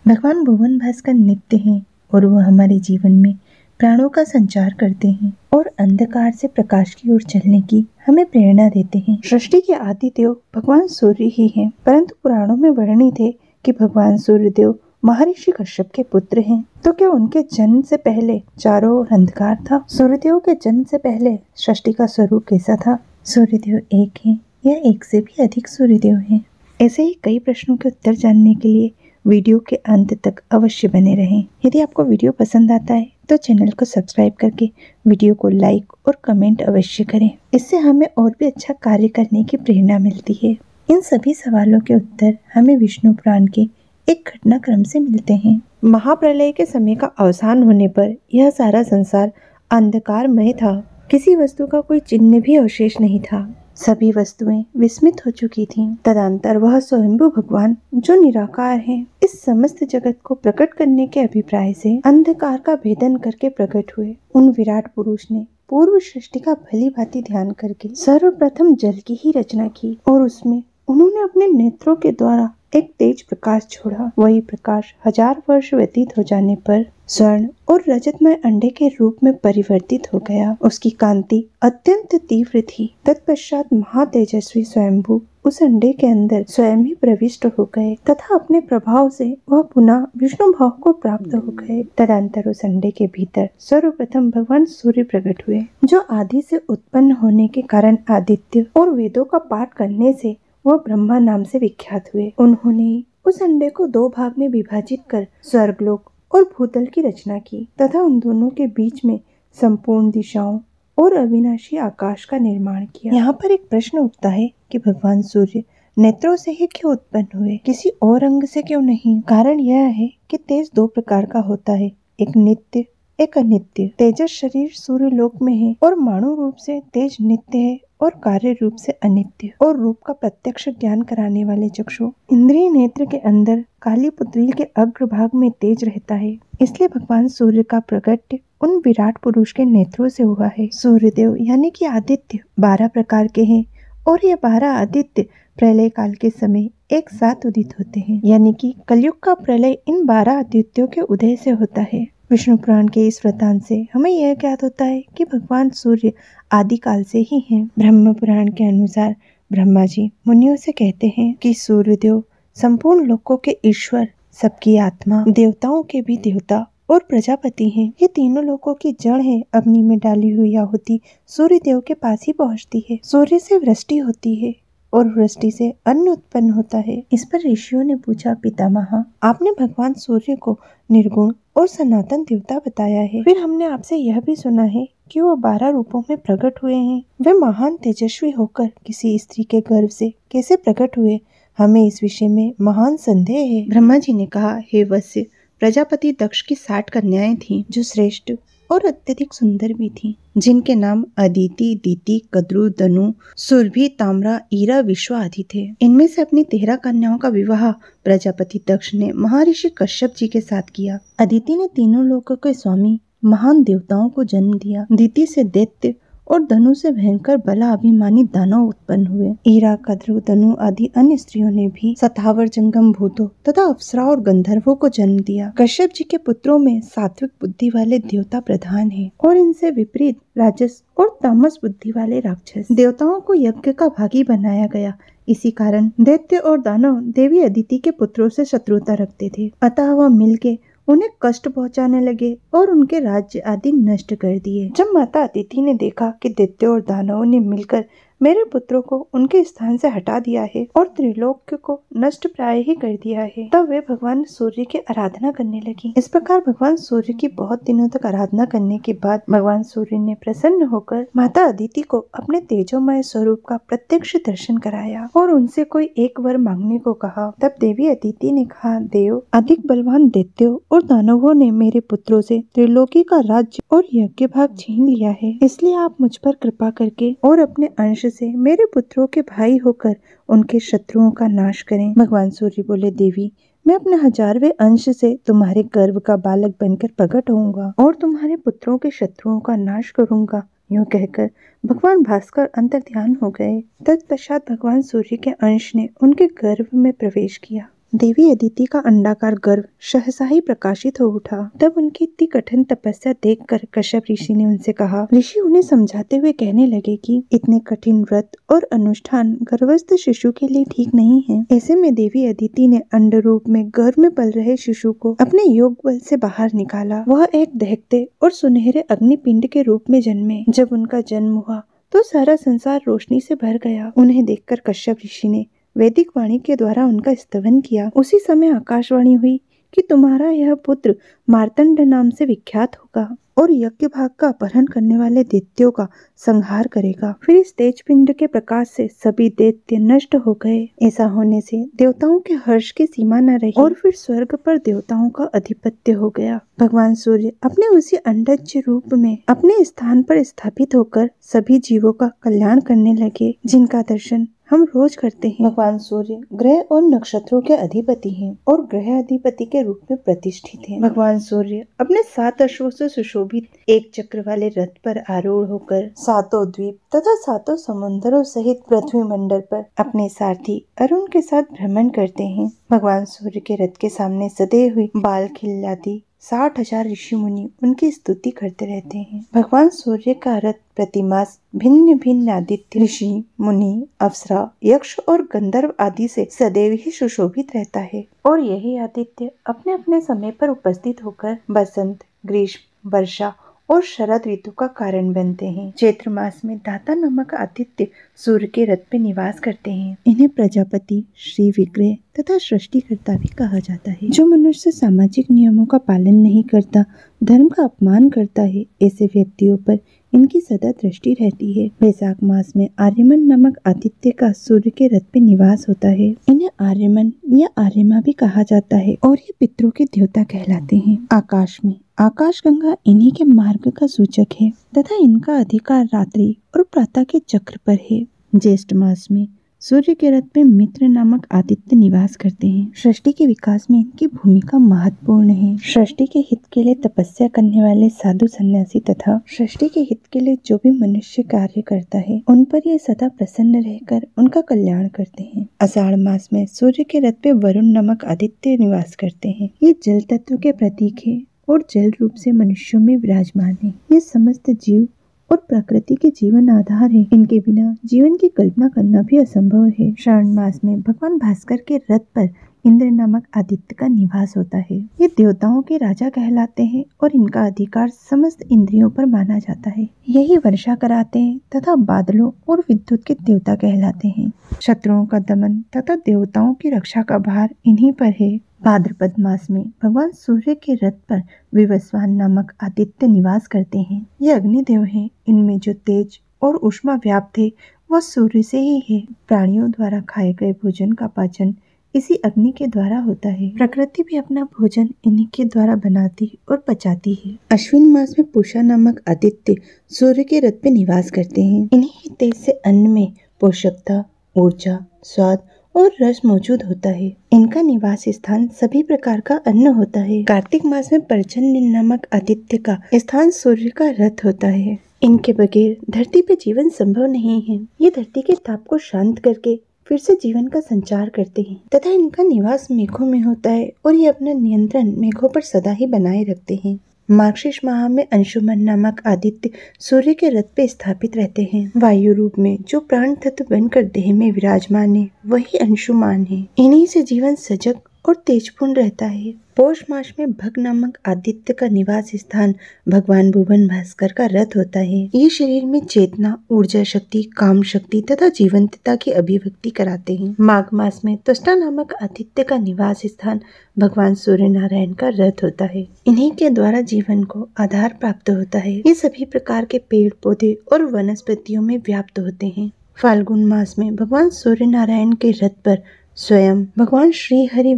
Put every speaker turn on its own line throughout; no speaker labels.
भगवान भुवन भास्कर नित्य हैं और वह हमारे जीवन में प्राणों का संचार करते हैं और अंधकार से प्रकाश की ओर चलने की हमें प्रेरणा देते हैं। सृष्टि के आदि देव भगवान सूर्य ही हैं, परंतु पुराणों में वर्णित है कि भगवान सूर्य देव महर्षि कश्यप के पुत्र हैं। तो क्या उनके जन्म से पहले चारों ओर अंधकार था? सूर्यदेव के जन्म से पहले सृष्टि का स्वरूप कैसा था? सूर्यदेव एक हैं या एक से भी अधिक सूर्यदेव हैं? ऐसे ही कई प्रश्नों के उत्तर जानने के लिए वीडियो के अंत तक अवश्य बने रहें। यदि आपको वीडियो पसंद आता है तो चैनल को सब्सक्राइब करके वीडियो को लाइक और कमेंट अवश्य करें। इससे हमें और भी अच्छा कार्य करने की प्रेरणा मिलती है। इन सभी सवालों के उत्तर हमें विष्णु पुराण के एक घटनाक्रम से मिलते हैं। महाप्रलय के समय का अवसान होने पर यह सारा संसार अंधकारमय था। किसी वस्तु का कोई चिन्ह भी अवशेष नहीं था। सभी वस्तुएं विस्मित हो चुकी थीं। तदंतर वह स्वयंभू भगवान जो निराकार हैं, इस समस्त जगत को प्रकट करने के अभिप्राय से अंधकार का भेदन करके प्रकट हुए। उन विराट पुरुष ने पूर्व सृष्टि का भली भांति ध्यान करके सर्वप्रथम जल की ही रचना की और उसमें उन्होंने अपने नेत्रों के द्वारा एक तेज प्रकाश छोड़ा। वही प्रकाश 1000 वर्ष व्यतीत हो जाने पर स्वर्ण और रजतमय अंडे के रूप में परिवर्तित हो गया। उसकी कांति अत्यंत तीव्र थी। तत्पश्चात महातेजस्वी स्वयंभू उस अंडे के अंदर स्वयं ही प्रविष्ट हो गए तथा अपने प्रभाव से वह पुनः विष्णु भाव को प्राप्त हो गए। तदंतर उस अंडे के भीतर सर्वप्रथम भगवान सूर्य प्रकट हुए, जो आदि से उत्पन्न होने के कारण आदित्य और वेदों का पाठ करने से वह ब्रह्मा नाम से विख्यात हुए। उन्होंने उस अंडे को 2 भाग में विभाजित कर स्वर्गलोक और भूतल की रचना की तथा उन दोनों के बीच में संपूर्ण दिशाओं और अविनाशी आकाश का निर्माण किया। यहाँ पर एक प्रश्न उठता है कि भगवान सूर्य नेत्रों से ही क्यों उत्पन्न हुए, किसी और अंग से क्यों नहीं? कारण यह है कि तेज 2 प्रकार का होता है, एक नित्य एक अनित्य। तेजस शरीर सूर्य लोक में है और मानव रूप से तेज नित्य है और कार्य रूप से अनित्य। और रूप का प्रत्यक्ष ज्ञान कराने वाले चक्षु इंद्रिय नेत्र के अंदर काली पुतली के अग्रभाग में तेज रहता है। इसलिए भगवान सूर्य का प्रकट उन विराट पुरुष के नेत्रों से हुआ है। सूर्यदेव यानी कि आदित्य 12 प्रकार के हैं और ये 12 आदित्य प्रलय काल के समय एक साथ उदित होते हैं, यानी कि कलयुग का प्रलय इन 12 आदित्यों के उदय से होता है। विष्णु पुराण के इस वृतांत से हमें यह ज्ञात होता है कि भगवान सूर्य आदिकाल से ही हैं। ब्रह्म पुराण के अनुसार ब्रह्मा जी मुनियों से कहते हैं कि सूर्यदेव संपूर्ण लोकों के ईश्वर, सबकी आत्मा, देवताओं के भी देवता और प्रजापति हैं। ये तीनों लोकों की जड़ है। अग्नि में डाली हुई आहुति सूर्यदेव के पास ही पहुँचती है। सूर्य से वृष्टि होती है और वृष्टि से अन्न उत्पन्न होता है। इस पर ऋषियों ने पूछा, पितामह, आपने भगवान सूर्य को निर्गुण और सनातन देवता बताया है, फिर हमने आपसे यह भी सुना है कि वो 12 रूपों में प्रकट हुए हैं। वे महान तेजस्वी होकर किसी स्त्री के गर्भ से कैसे प्रकट हुए, हमें इस विषय में महान संदेह है। ब्रह्मा जी ने कहा, हे वत्स्य, प्रजापति दक्ष की 60 कन्याएं थीं, जो श्रेष्ठ और अत्यधिक सुंदर भी थीं, जिनके नाम अदिति, दीति, कद्रु, दनु, सुरभि, ताम्रा, ईरा, विश्वा आदि थे। इनमें से अपनी 13 कन्याओं का विवाह प्रजापति दक्ष ने महर्षि कश्यप जी के साथ किया। अदिति ने तीनों लोकों के स्वामी महान देवताओं को जन्म दिया। दीति से दैत्य और धनु से भयंकर बला अभिमानी दानव उत्पन्न हुए। ईरा, कद्रु, दनु आदि अन्य स्त्रियों ने भी सतावर जंगम भूतों तथा अप्सरा और गंधर्वों को जन्म दिया। कश्यप जी के पुत्रों में सात्विक बुद्धि वाले देवता प्रधान हैं और इनसे विपरीत राजस और तामस बुद्धि वाले राक्षस। देवताओं को यज्ञ का भागी बनाया गया। इसी कारण दैत्य और दानव देवी अदिति के पुत्रों से शत्रुता रखते थे। अतः वह मिलके उन्हें कष्ट पहुंचाने लगे और उनके राज्य आदि नष्ट कर दिए। जब माता अदिति ने देखा कि दैत्य और दानवों ने मिलकर मेरे पुत्रों को उनके स्थान से हटा दिया है और त्रिलोक को नष्ट प्राय ही कर दिया है, तब वे भगवान सूर्य की आराधना करने लगी। इस प्रकार भगवान सूर्य की बहुत दिनों तक आराधना करने के बाद भगवान सूर्य ने प्रसन्न होकर माता अदिति को अपने तेजोमय स्वरूप का प्रत्यक्ष दर्शन कराया और उनसे कोई एक वर मांगने को कहा। तब देवी अदिति ने कहा, देव, अधिक बलवान दैत्यों और दानवों ने मेरे पुत्रों से त्रिलोकी का राज्य और यज्ञ भाग छीन लिया है, इसलिए आप मुझ पर कृपा करके और अपने अंश से मेरे पुत्रों के भाई होकर उनके शत्रुओं का नाश करें। भगवान सूर्य बोले, देवी, मैं अपने 1000वें अंश से तुम्हारे गर्भ का बालक बनकर प्रकट होऊंगा और तुम्हारे पुत्रों के शत्रुओं का नाश करूंगा। यूं कहकर भगवान भास्कर अंतर्ध्यान हो गए। तत्पश्चात भगवान सूर्य के अंश ने उनके गर्भ में प्रवेश किया देवी अदिति का अंडाकार गर्भ सहसा ही प्रकाशित हो उठा। तब उनकी इतनी कठिन तपस्या देखकर कश्यप ऋषि ने उनसे कहा। ऋषि उन्हें समझाते हुए कहने लगे कि इतने कठिन व्रत और अनुष्ठान गर्भस्थ शिशु के लिए ठीक नहीं है। ऐसे में देवी अदिति ने अंड रूप में गर्भ में पल रहे शिशु को अपने योग बल से बाहर निकाला। वह एक दहकते और सुनहरे अग्निपिंड के रूप में जन्मे। जब उनका जन्म हुआ तो सारा संसार रोशनी से भर गया। उन्हें देखकर कश्यप ऋषि ने वैदिक वाणी के द्वारा उनका स्तवन किया। उसी समय आकाशवाणी हुई कि तुम्हारा यह पुत्र मार्तंड नाम से विख्यात होगा और यज्ञ भाग का अपहरण करने वाले दैत्यों का संहार करेगा। फिर इस तेज पिंड के प्रकाश से सभी दैत्य नष्ट हो गए। ऐसा होने से देवताओं के हर्ष की सीमा न रही और फिर स्वर्ग पर देवताओं का अधिपत्य हो गया। भगवान सूर्य अपने उसी अंडज रूप में अपने स्थान पर स्थापित होकर सभी जीवों का कल्याण करने लगे, जिनका दर्शन हम रोज करते हैं। भगवान सूर्य ग्रह और नक्षत्रों के अधिपति हैं और ग्रह अधिपति के रूप में प्रतिष्ठित हैं। भगवान सूर्य अपने 7 अश्वों से सुशोभित एक चक्र वाले रथ पर आरूढ़ होकर सातों द्वीप तथा सातों समुद्रों सहित पृथ्वी मंडल पर अपने सारथी अरुण के साथ भ्रमण करते हैं। भगवान सूर्य के रथ के सामने सदे हुए बाल खिलाती 60,000 ऋषि मुनि उनकी स्तुति करते रहते हैं। भगवान सूर्य का रथ प्रतिमास भिन्न भिन्न आदित्य, ऋषि, मुनि, अप्सरा, यक्ष और गंधर्व आदि से सदैव ही सुशोभित रहता है और यही आदित्य अपने अपने समय पर उपस्थित होकर बसंत, ग्रीष्म, वर्षा और शरद ऋतु का कारण बनते हैं। चैत्र मास में दाता नामक आदित्य सूर्य के रथ पे निवास करते हैं। इन्हें प्रजापति, श्री विग्रह तथा सृष्टिकर्ता भी कहा जाता है। जो मनुष्य सामाजिक नियमों का पालन नहीं करता, धर्म का अपमान करता है, ऐसे व्यक्तियों पर इनकी सदा दृष्टि रहती है। वैशाख मास में आर्यमन नामक आदित्य का सूर्य के रथ पे निवास होता है। इन्हें आर्यमन या आर्यमा भी कहा जाता है और ये पितरों के देवता कहलाते हैं। आकाश में आकाशगंगा इन्हीं के मार्ग का सूचक है तथा इनका अधिकार रात्रि और प्रातः के चक्र पर है। ज्येष्ठ मास में सूर्य के रथ में मित्र नामक आदित्य निवास करते हैं। सृष्टि के विकास में इनकी भूमिका महत्वपूर्ण है। सृष्टि के हित के लिए तपस्या करने वाले साधु सन्यासी तथा सृष्टि के हित के लिए जो भी मनुष्य कार्य करता है, उन पर ये सदा प्रसन्न रहकर उनका कल्याण करते हैं। आषाढ़ मास में सूर्य के रथ पे वरुण नामक आदित्य निवास करते हैं। ये जल तत्व के प्रतीक है और जल रूप से मनुष्यों में विराजमान है। ये समस्त जीव और प्रकृति के जीवन आधार है। इनके बिना जीवन की कल्पना करना भी असंभव है। श्रावण मास में भगवान भास्कर के रथ पर इंद्र नामक आदित्य का निवास होता है। ये देवताओं के राजा कहलाते हैं और इनका अधिकार समस्त इंद्रियों पर माना जाता है। यही वर्षा कराते हैं तथा बादलों और विद्युत के देवता कहलाते हैं। शत्रुओं का दमन तथा देवताओं की रक्षा का भार इन्हीं पर है। भाद्रपद मास में भगवान सूर्य के रथ पर विवस्वान नामक आदित्य निवास करते हैं। ये अग्निदेव हैं। इनमें जो तेज और ऊष्मा व्याप्त है वह सूर्य से ही है। प्राणियों द्वारा खाए गए भोजन का पाचन इसी अग्नि के द्वारा होता है। प्रकृति भी अपना भोजन इन्हीं के द्वारा बनाती और पचाती है। अश्विन मास में पूषा नामक आदित्य सूर्य के रथ पे निवास करते हैं। इन्हीं तेज से अन्न में पोषकता, ऊर्जा, स्वाद और रस मौजूद होता है। इनका निवास स्थान सभी प्रकार का अन्न होता है। कार्तिक मास में पर्जन्य नामक आदित्य का स्थान सूर्य का रथ होता है। इनके बगैर धरती पे जीवन संभव नहीं है। ये धरती के ताप को शांत करके फिर से जीवन का संचार करते हैं तथा इनका निवास मेघों में होता है और ये अपना नियंत्रण मेघों पर सदा ही बनाए रखते हैं। मार्गशीर्ष माह में अंशुमन नामक आदित्य सूर्य के रथ पे स्थापित रहते हैं। वायु रूप में जो प्राण तत्व बनकर देह में विराजमान है वही अंशुमान है। इन्हीं से जीवन सजग और तेजपूर्ण रहता है। पौष मास में भग नामक आदित्य का निवास स्थान भगवान भुवन भास्कर का रथ होता है। ये शरीर में चेतना, ऊर्जा शक्ति, काम शक्ति तथा जीवंतता की अभिव्यक्ति कराते हैं। माघ मास में त्वष्टा नामक आदित्य का निवास स्थान भगवान सूर्य नारायण का रथ होता है। इन्हीं के द्वारा जीवन को आधार प्राप्त होता है। ये सभी प्रकार के पेड़ पौधे और वनस्पतियों में व्याप्त होते हैं। फाल्गुन मास में भगवान सूर्य नारायण के रथ पर स्वयं भगवान श्री हरि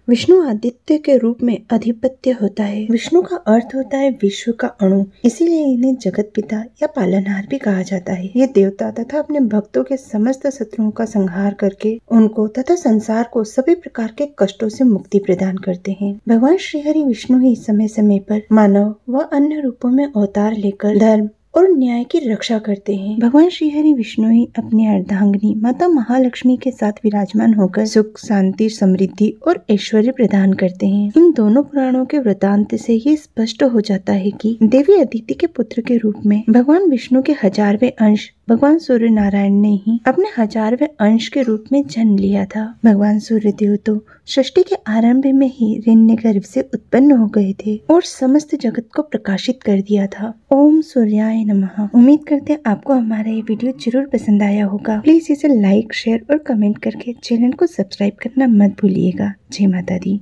विष्णु आदित्य के रूप में अधिपत्य होता है। विष्णु का अर्थ होता है विश्व का अणु, इसीलिए इन्हें जगत पिता या पालनहार भी कहा जाता है। ये देवता तथा अपने भक्तों के समस्त शत्रुओं का संहार करके उनको तथा संसार को सभी प्रकार के कष्टों से मुक्ति प्रदान करते हैं। भगवान श्री हरि विष्णु ही समय समय पर मानव व अन्य रूपों में अवतार लेकर धर्म और न्याय की रक्षा करते हैं। भगवान श्री हरि विष्णु ही अपनी अर्धांगिनी माता महालक्ष्मी के साथ विराजमान होकर सुख, शांति, समृद्धि और ऐश्वर्य प्रदान करते हैं। इन दोनों पुराणों के वृतांत से ये स्पष्ट हो जाता है कि देवी अदिति के पुत्र के रूप में भगवान विष्णु के 1000वें अंश भगवान सूर्य नारायण ने ही अपने 1000वें अंश के रूप में जन्म लिया था। भगवान सूर्य देव तो सृष्टि के आरंभ में ही हिरण्यगर्भ से उत्पन्न हो गए थे और समस्त जगत को प्रकाशित कर दिया था। ओम सूर्याय नमः। उम्मीद करते हैं आपको हमारा ये वीडियो जरूर पसंद आया होगा। प्लीज इसे लाइक, शेयर और कमेंट करके चैनल को सब्सक्राइब करना मत भूलिएगा। जय माता दी।